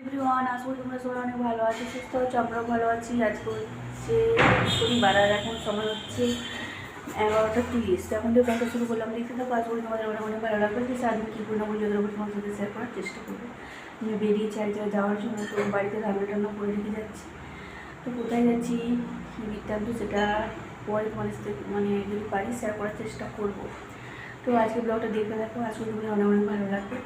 Everyone, আশা করি তোমরা সবাই অনেক ভালো আছো, সুস্থ আছো, আমরাও ভালো আছি। আজকে হচ্ছে শনিবার আর এখন সময় হচ্ছে 11টা 30। তো এখন থেকে ব্লগটা শুরু করলাম। দেখতে থাকো, আশা করি তোমাদের অনেক অনেক ভালো লাগবে। যে সারাদিন কী করলাম বলে যতটা তোমার সাথে শেয়ার করার চেষ্টা করবো। আমি বেরিয়েছি এক জায়গায় যাওয়ার জন্য, তো বাড়িতে রান্না টান্না করে রেখে যাচ্ছি। তো কোথায় যাচ্ছি বৃত্তান্ত সেটা পরে তোমাদের সাথে যদি পারি শেয়ার করার চেষ্টা করবো। তো আজকে ব্লগটা দেখতে থাকো, আশা করি তোমাদের অনেক অনেক ভালো লাগবে।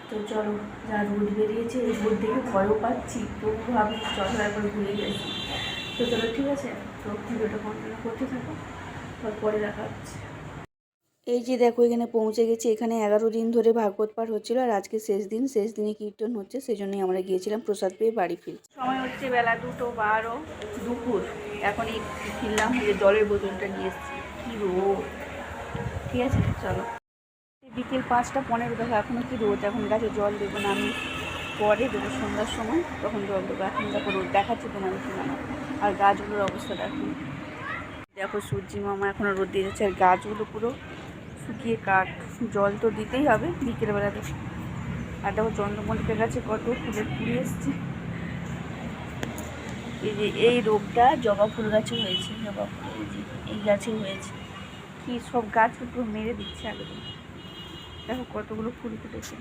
তো চলো, যা রোদ বেরিয়েছে এই রোদ দেখে ভয়ও পাচ্ছি, তবু ভাবি চলো একবার ঘুরে গেছি। তো চলো ঠিক আছে, তো ভিডিওটা কন্টিনিউ করতে থাকো, পরে দেখা হচ্ছে। এই যে দেখো এখানে পৌঁছে গেছি। এখানে 11 দিন ধরে ভাগবত পাঠ হচ্ছিলো আর আজকে শেষ দিনে কীর্তন হচ্ছে, সেই জন্যই আমরা গিয়েছিলাম প্রসাদ পেয়ে বাড়ি ফিরছি। সময় হচ্ছে বেলা 2:12 দুপুর। এখন এই ফিরলাম, যে জলের বোতলটা নিয়ে এসেছি। কী রোদ, ঠিক আছে চলো। বিকেল 5:15 দেখো এখনও কি রোদ। এখন গাছে জল দেবো না, আমি পরে দেবো সন্ধ্যার সময়, তখন জল দেবো। এখন দেখো রোদ দেখাচ্ছি তোমাদের ঠিকানা। আর গাছগুলোর অবস্থা দেখো, দেখো সূর্যি মামা এখনও রোদ দিয়ে যাচ্ছে আর গাছগুলো পুরো শুকিয়ে কাঠ। জল তো দিতেই হবে বিকেলবেলাতে। আর দেখো চন্দ্রমল্লিকার গাছে কত ফুলের কুড়ি এসছে। এই যে এই রোগটা জবা ফুল গাছে হয়েছে, জবা ফুল এই যে এই গাছে হয়েছে। কি সব গাছকে পুরো মেরে দিচ্ছে একদম। দেখো কতগুলো ফুল ফুটেছে।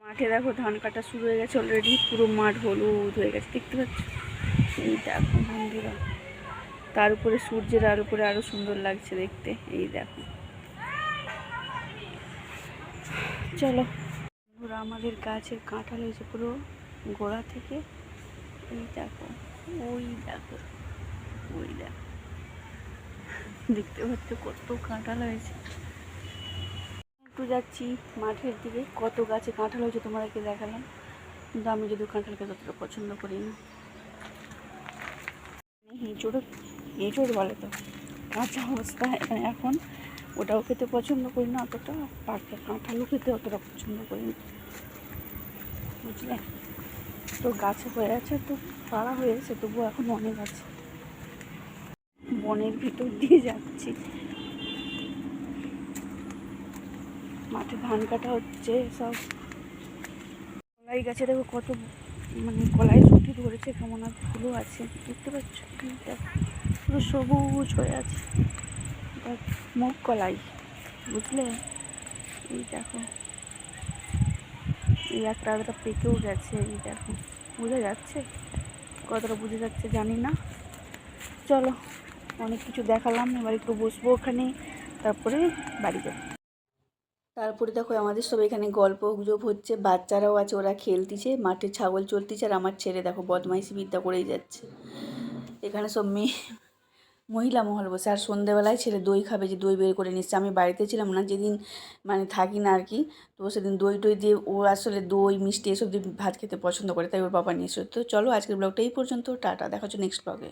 মাঠে দেখো ধান কাটা শুরু হয়ে গেছে অলরেডি, পুরো মাঠ হলুদ হয়ে গেছে, দেখতে পাচ্ছ। এই দেখো বন্ধুরা, তার উপরে সূর্যের আর উপরে আরো সুন্দর লাগছে দেখতে। এই দেখো, চলো বন্ধুরা, আমাদের গাছের কাঁঠাল হয়েছে পুরো গোড়া থেকে। এই দেখো, ওই দেখো, ওই দেখো, দেখতে পাচ্ছ কত কাঁঠাল হয়েছে। একটু যাচ্ছি মাঠের দিকে, কত গাছে কাঁঠাল হয়েছে তোমাদেরকে দেখালাম, কিন্তু আমি যদি কাঁঠাল খেতে ততটা পছন্দ করি না। এঁচড় বলে তো কাঁচা অবস্থা এখানে এখন, ওটাও খেতে পছন্দ করি না অতটা, পাকা কাঁঠালও খেতে অতটা পছন্দ করি না, বুঝলে। তো গাছে হয়ে আছে, তো পাড়া হয়ে গেছে, তবুও এখন অনেক আছে। বনের ভিতর দিয়ে যাচ্ছি, মাঠে ধান কাটা হচ্ছে সব। কলাই গাছে দেখো কত কলাই শুটি ধরেছে, কেমন আর ফুলও আছে, দেখতে পাচ্ছ। পুরো সবুজ হয়ে আছে, মুগ কলাই, বুঝলে। এই দেখো, এই একটা পেকেও গেছে, এই দেখো বোঝা যাচ্ছে, কতটা বোঝা যাচ্ছে জানি না। চলো, অনেক কিছু দেখালাম, এবার একটু বসবো ওখানে, তারপরে বাড়ি যাবো। তারপরে দেখো আমাদের সব এখানে গল্প গুজব হচ্ছে, বাচ্চারাও আছে, ওরা খেলতিছে, মাঠে ছাগল চলতিছে, আর আমার ছেলে দেখো বদমাইশি বিদ্যা করেই যাচ্ছে। এখানে সব মহিলা মহল বসে। আর সন্ধ্যেবেলায় ছেলে দই খাবে, যে দই বের করে নিচ্ছে। আমি বাড়িতে ছিলাম না যেদিন, থাকি না আর কি, তো সেদিন দই টই দিয়ে, ও আসলে দই মিষ্টি এসব দিয়ে ভাত খেতে পছন্দ করে, তাই ওর বাবা নিয়ে এসে। তো চলো আজকের ব্লগটা এই পর্যন্ত, টাটা, দেখা হচ্ছে নেক্সট ব্লগে।